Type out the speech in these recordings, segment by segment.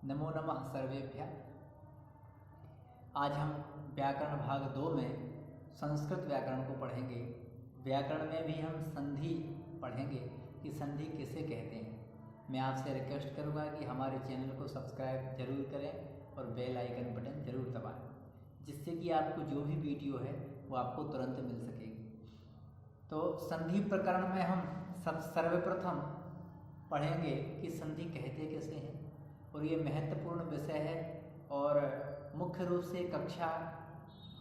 नमो नमः सर्वेभ्यः। आज हम व्याकरण भाग 2 में संस्कृत व्याकरण को पढ़ेंगे। व्याकरण में भी हम संधि पढ़ेंगे कि संधि किसे कहते हैं। मैं आपसे रिक्वेस्ट करूंगा कि हमारे चैनल को सब्सक्राइब जरूर करें और बेल आइकन बटन जरूर दबाएं, जिससे कि आपको जो भी वीडियो है वो आपको तुरंत मिल सकेगी। तो संधि प्रकरण में हम सर्वप्रथम पढ़ेंगे कि संधि कहते कैसे हैं, और ये महत्वपूर्ण विषय है और मुख्य रूप से कक्षा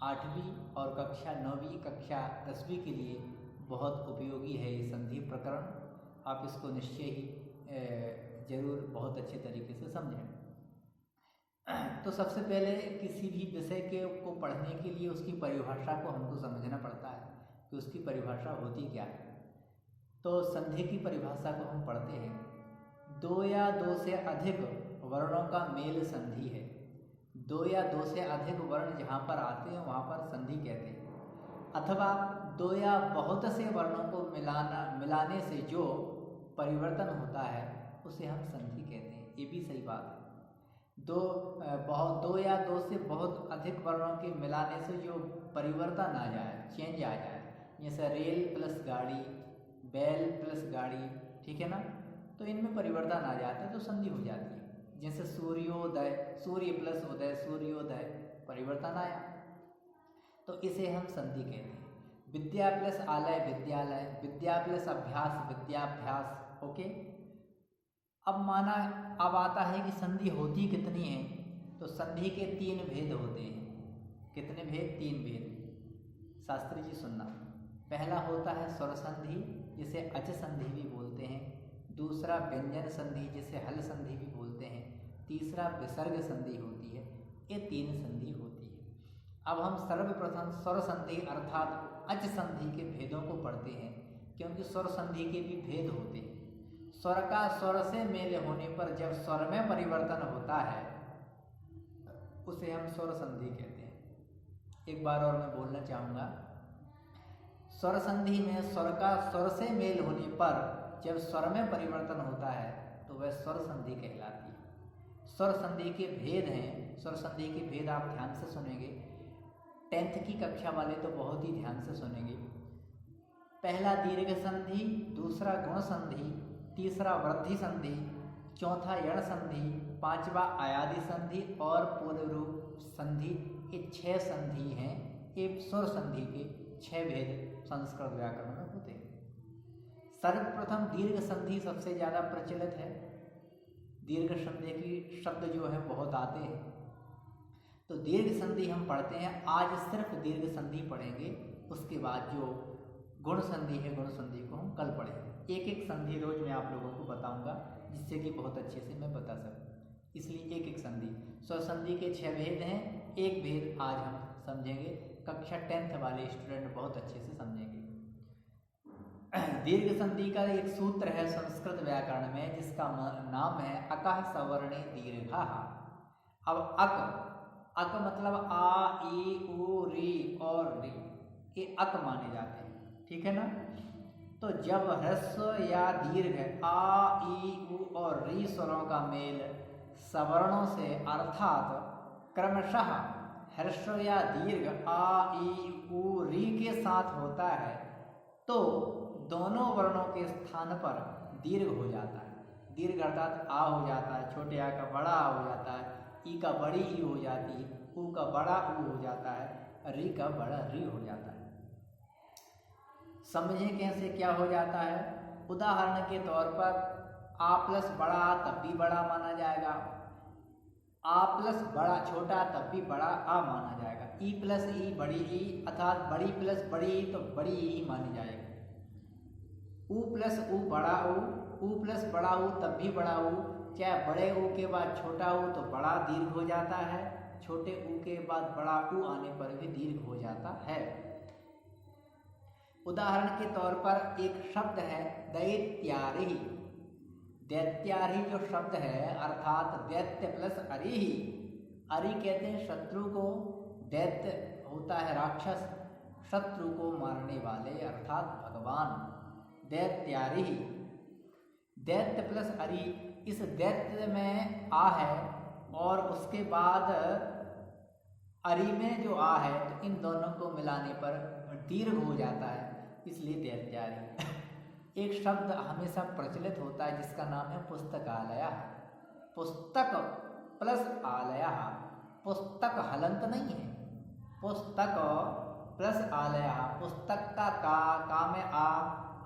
8वीं और कक्षा 9वीं कक्षा 10वीं के लिए बहुत उपयोगी है ये संधि प्रकरण। आप इसको निश्चय ही जरूर बहुत अच्छे तरीके से समझें। तो सबसे पहले किसी भी विषय को पढ़ने के लिए उसकी परिभाषा को हमको समझना पड़ता है कि उसकी परिभाषा होती क्या है। तो संधि की परिभाषा को हम पढ़ते हैं, 2 या 2 से अधिक वर्णों का मेल संधि है। 2 या 2 से अधिक वर्ण जहाँ पर आते हैं वहाँ पर संधि कहते हैं, अथवा 2 या बहुत से वर्णों को मिलाने से जो परिवर्तन होता है उसे हम संधि कहते हैं। ये भी सही बात है। 2 या 2 से बहुत अधिक वर्णों के मिलाने से जो परिवर्तन आ जाए, चेंज आ जाए, जैसे रेल प्लस गाड़ी, बैल प्लस गाड़ी, ठीक है ना, तो इनमें परिवर्तन आ जाता है तो संधि हो जाती है। जैसे सूर्योदय, सूर्य प्लस उदय, सूर्योदय, परिवर्तन आया तो इसे हम संधि कहते हैं। विद्या प्लस आलय, विद्यालय, विद्या प्लस अभ्यास, विद्याभ्यास। ओके, अब आता है कि संधि होती कितनी है। तो संधि के 3 भेद होते हैं। कितने भेद? 3 भेद। शास्त्री जी सुनना। पहला होता है स्वर संधि, जिसे अच संधि भी बोलते हैं। दूसरा व्यंजन संधि, जिसे हल संधि भी बोलते हैं। तीसरा विसर्ग संधि होती है। ये 3 संधि होती है। अब हम सर्वप्रथम स्वर संधि अर्थात अच संधि के भेदों को पढ़ते हैं, क्योंकि स्वर संधि के भी भेद होते हैं। स्वर का स्वर से मेल होने पर जब स्वर में परिवर्तन होता है उसे हम स्वर संधि कहते हैं। एक बार और मैं बोलना चाहूँगा, स्वर संधि में स्वर का स्वर से मेल होने पर जब स्वर में परिवर्तन होता है तो वह स्वर संधि कहलाती है। स्वर संधि के भेद हैं। स्वर संधि के भेद आप ध्यान से सुनेंगे। 10th की कक्षा वाले तो बहुत ही ध्यान से सुनेंगे। पहला दीर्घ संधि, दूसरा गुण संधि, तीसरा वृद्धि संधि, चौथा यण संधि, 5वां आयादी संधि और पूर्व रूप संधि। ये 6 संधि हैं। ये स्वर संधि के 6 भेद संस्कृत व्याकरण में होते हैं। सर्वप्रथम दीर्घ संधि सबसे ज़्यादा प्रचलित है। दीर्घ संधि की शब्द जो है बहुत आते हैं, तो दीर्घ संधि हम पढ़ते हैं। आज सिर्फ दीर्घ संधि पढ़ेंगे, उसके बाद जो गुण संधि है, गुण संधि को हम कल पढ़ेंगे। एक संधि रोज मैं आप लोगों को बताऊंगा, जिससे कि बहुत अच्छे से मैं बता सकूं। इसलिए एक संधि। स्वर संधि के 6 भेद हैं। एक भेद आज हम समझेंगे। कक्षा 10th वाले स्टूडेंट बहुत अच्छे से समझेंगे। दीर्घ संधि का एक सूत्र है संस्कृत व्याकरण में, जिसका नाम है अकः सवर्णे दीर्घः। अब अक मतलब आ, ई, उ, री और री, ये अक माने जाते हैं, ठीक है ना। तो जब ह्रस्व या दीर्घ आ, ई, उ और री स्वरों का मेल सवर्णों से अर्थात क्रमशः ह्रस्व या दीर्घ आ, ई, उ, री के साथ होता है तो दोनों वर्णों के स्थान पर दीर्घ हो जाता है। दीर्घ अर्थात आ हो जाता है, छोटे आ का बड़ा आ हो जाता है, ई का बड़ी ई हो जाती है, उ का बड़ा उ हो जाता है, री का बड़ा री हो जाता है। समझें कैसे क्या हो जाता है। उदाहरण के तौर पर आ प्लस बड़ा आ तब भी बड़ा माना जाएगा, आ प्लस बड़ा छोटा तब भी बड़ा आ माना जाएगा, ई प्लस ई बड़ी ई अर्थात बड़ी प्लस बड़ी ई तो बड़ी ई मानी जाएगी, उ प्लस उ बड़ा उ प्लस बड़ा उ तब भी बड़ा उ, चाहे बड़े उ के बाद छोटा उ तो बड़ा दीर्घ हो जाता है, छोटे उ के बाद बड़ा उ आने पर भी दीर्घ हो जाता है। उदाहरण के तौर पर एक शब्द है दैत्यारिः। दैत्यारिः जो शब्द है अर्थात दैत्य प्लस अरिः। अरि कहते हैं शत्रु को, दैत्य होता है राक्षस, शत्रु को मारने वाले अर्थात भगवान। दैत्यारिः, दैत्य प्लस अरि। इस दैत्य में आ है और उसके बाद अरी में जो आ है तो इन दोनों को मिलाने पर दीर्घ हो जाता है, इसलिए दीर्घ। एक शब्द हमेशा प्रचलित होता है जिसका नाम है पुस्तकालय। पुस्तक प्लस आलय, पुस्तक हलंत नहीं है, पुस्तक प्लस आलय। पुस्तक का का में आ,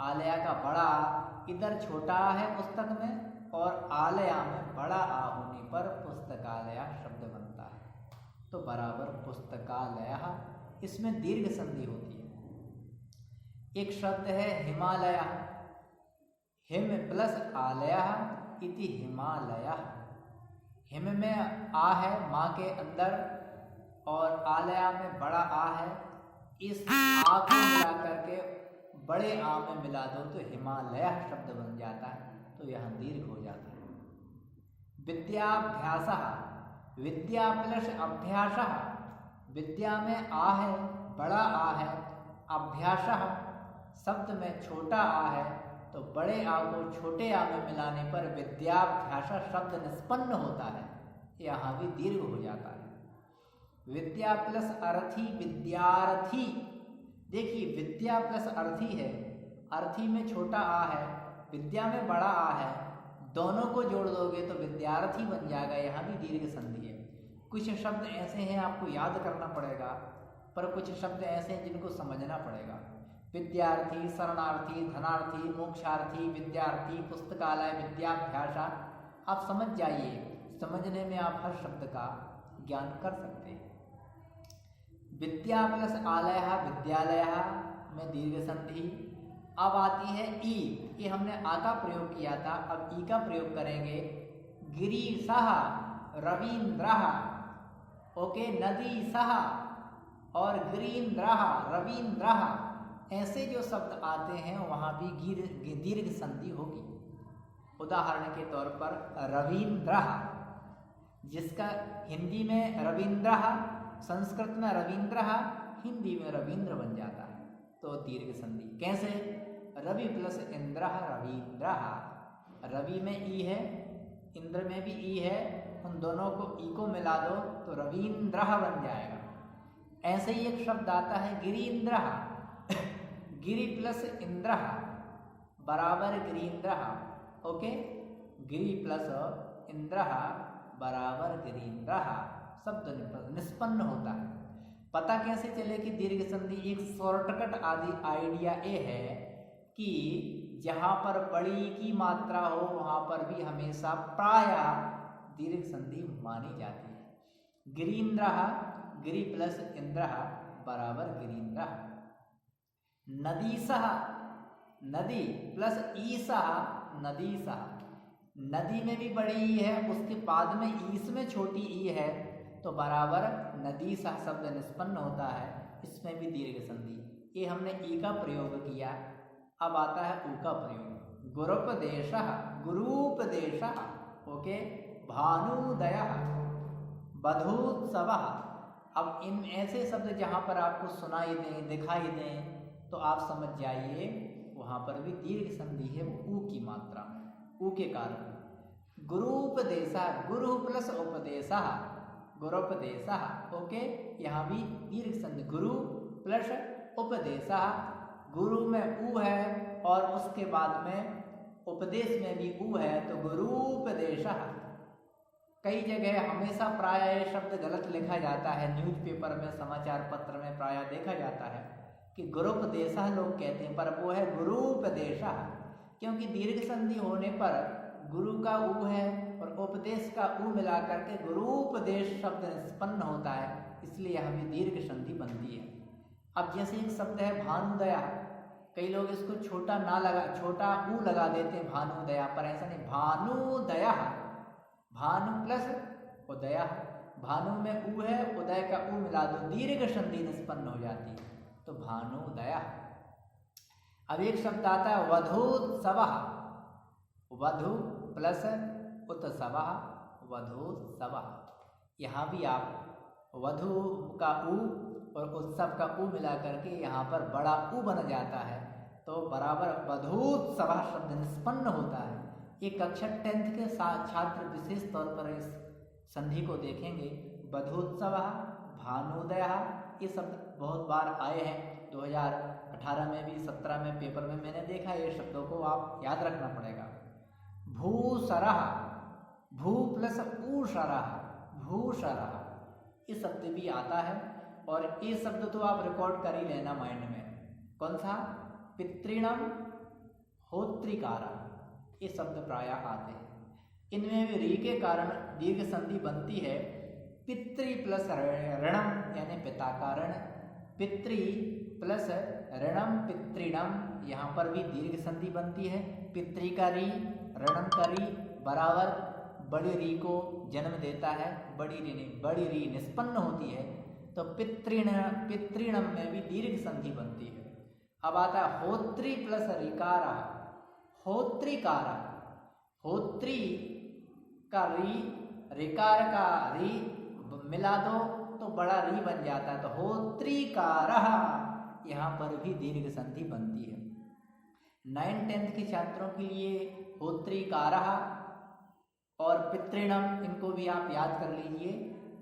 आलया का बड़ा, इधर छोटा है पुस्तक में और आलया में बड़ा आ होने पर पुस्तकालय शब्द बनता है। तो बराबर पुस्तकालय, इसमें दीर्घ संधि होती है। एक शब्द है हिमालय, हिम प्लस आलय इति हिमालय। हिम में आ है माँ के अंदर और आलया में बड़ा आ है, इस आ को मिला करके बड़े आ में मिला दो तो हिमालय शब्द बन जाता है, तो यहाँ दीर्घ हो जाता है। विद्याभ्यास, विद्या प्लस अभ्यास, विद्या में आ है बड़ा आ है, अभ्यास शब्द में छोटा आ है, तो बड़े आ को छोटे आ में मिलाने पर विद्याभ्यास शब्द निष्पन्न होता है, यहाँ भी दीर्घ हो जाता है। विद्या प्लस अर्थी विद्यार्थी, देखिए विद्या प्लस अर्थी है, अर्थी में छोटा आ है, विद्या में बड़ा आ है, दोनों को जोड़ दोगे तो विद्यार्थी बन जाएगा, यहाँ भी दीर्घ संधि है। कुछ शब्द ऐसे हैं आपको याद करना पड़ेगा, पर कुछ शब्द ऐसे हैं जिनको समझना पड़ेगा। विद्यार्थी, शरणार्थी, धनार्थी, मोक्षार्थी, विद्यार्थी, पुस्तकालय, विद्याभ्यास, आप समझ जाइए, समझने में आप हर शब्द का ज्ञान कर सकते हैं। विद्या प्लस आलय विद्यालय में दीर्घ संधि। अब आती है ई, ये हमने आ का प्रयोग किया था, अब ई का प्रयोग करेंगे। गिरीशः, रवीन्द्रः, ओके, नदीशः और गिरीन्द्रः, रवीन्द्रः, ऐसे जो शब्द आते हैं वहाँ भी दीर्घ संधि होगी। उदाहरण के तौर पर रवीन्द्रः, जिसका हिंदी में रवीन्द्रः, संस्कृत में रवीन्द्रः, हिंदी में रवींद्र बन जाता है, तो दीर्घ संधि। कैसे? रवि प्लस इंद्रः रवीन्द्रः, रवि में ई है, इंद्र में भी ई है, उन दोनों को ई को मिला दो तो रवीन्द्रः बन जाएगा। ऐसे ही एक शब्द आता है गिरीन्द्रः, गिरि प्लस इंद्रः बराबर गिरीन्द्रः, ओके, गिरि प्लस इंद्रः बराबर गिरीन्द्रः, शब्द निष्पन्न होता है। पता कैसे चले कि दीर्घ संधि? एक शॉर्टकट आदि आइडिया ये है कि जहाँ पर बड़ी की मात्रा हो वहाँ पर भी हमेशा प्रायः दीर्घ संधि मानी जाती है। गिरीन्द्रः, गिरि प्लस इंद्रः बराबर गिरीन्द्रः। नदीशः, नदी प्लस ईशः नदीशः, नदी में भी बड़ी ई है, उसके बाद में ईस में छोटी ई है, तो बराबर नदीशः शब्द निष्पन्न होता है, इसमें भी दीर्घ संधि। ये हमने ई का प्रयोग किया। अब आता है ऊ का प्रयोग। गुरुपदेशः, गुरूपदेशः, ओके, भानुदयः, बधूत्सवः। अब इन ऐसे शब्द जहाँ पर आपको सुनाई दें, दिखाई दें, तो आप समझ जाइए वहाँ पर भी दीर्घ संधि है, वो ऊ की मात्रा में, ऊ के कारण। गुरूपदेशः, गुरु प्लस उपदेशः, गुरुपदेशः, ओके, यहाँ भी दीर्घ संधि। गुरु प्लस उपदेशः, गुरु में ऊ है और उसके बाद में उपदेश में भी ऊ है, तो गुरूपदेशः। कई जगह हमेशा प्रायः ये शब्द गलत लिखा जाता है, न्यूज़पेपर में, समाचार पत्र में प्रायः देखा जाता है कि गुरुपदेशः लोग कहते हैं, पर वो है गुरूपदेशः, क्योंकि दीर्घ संधि होने पर गुरु का ऊ है और उपदेश का ऊ मिला करके गुरूपदेश शब्द निष्पन्न होता है, इसलिए यहाँ भी दीर्घ संधि बनती है। अब जैसे एक शब्द है भानुदया, कई लोग इसको छोटा ना लगा, छोटा ऊ लगा देते हैं भानुदया, पर ऐसा नहीं, भानुदया, भानु प्लस उदया, भानु में ऊ है, उदय का ऊ मिला दो, दीर्घ संधि निष्पन्न हो जाती है, तो भानुदया। अब एक शब्द आता है वधूत्सवः, वधु प्लस उत्सवः, वधूत्सवः। यहाँ भी आप वधु का ऊ और उत्सव का ऊ मिला करके यहाँ पर बड़ा ऊ बन जाता है, तो बराबर वधूत्सवः शब्द निष्पन्न होता है। ये कक्षा 10th के छात्र विशेष तौर पर इस संधि को देखेंगे, बधोत्सव, भानुदय, ये शब्द बहुत बार आए हैं। 2018 में भी, 17 में पेपर में मैंने देखा, ये शब्दों को आप याद रखना पड़ेगा। भूसरः, भू प्लस ऊषरः, भूषरः, ये शब्द भी आता है। और ये शब्द तो आप रिकॉर्ड कर ही लेना माइंड में। कौन सा? पितृणम, होत्रिकारा, ये शब्द प्रायः आते हैं। इनमें भी री के कारण दीर्घ संधि बनती है। पितृ प्लस ऋणम यानी पिता का ऋण, पितृ प्लस ऋणम पितृणम, यहाँ पर भी दीर्घ संधि बनती है। पितृ का री, ऋणम का री बराबर बड़ी री को जन्म देता है, बड़ी री निष्पन्न होती है, तो पितृणम में भी दीर्घ संधि बनती है। अब आता है होत्री प्लस ऋकारा, होत्रिकारा, होत्री का री, ऋकार का री मिला दो तो बड़ा री बन जाता है, तो होत्रिकारः, यहाँ पर भी दीर्घ संधि बनती है। 9th-10th के छात्रों के लिए होत्रिकारः और पितृणम, इनको भी आप याद कर लीजिए,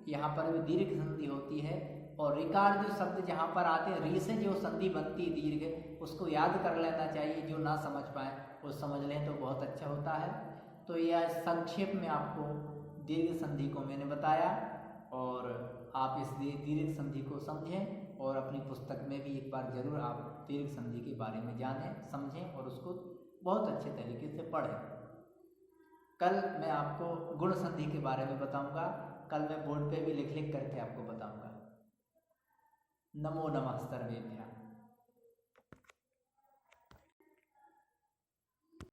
यहाँ पर भी दीर्घ संधि होती है। और ऋकार जो शब्द जहाँ पर आते हैं, री से जो संधि बनती है दीर्घ, उसको याद कर लेना चाहिए। जो ना समझ पाए वो समझ लें तो बहुत अच्छा होता है। तो यह संक्षेप में आपको दीर्घ संधि को मैंने बताया, और आप इस दीर्घ संधि को समझें और अपनी पुस्तक में भी एक बार जरूर आप दीर्घ संधि के बारे में जानें, समझें और उसको बहुत अच्छे तरीके से पढ़ें। कल मैं आपको गुण संधि के बारे में बताऊंगा। कल मैं बोर्ड पे भी लिख करके आपको बताऊंगा। नमो नमः सर्वेभ्यः।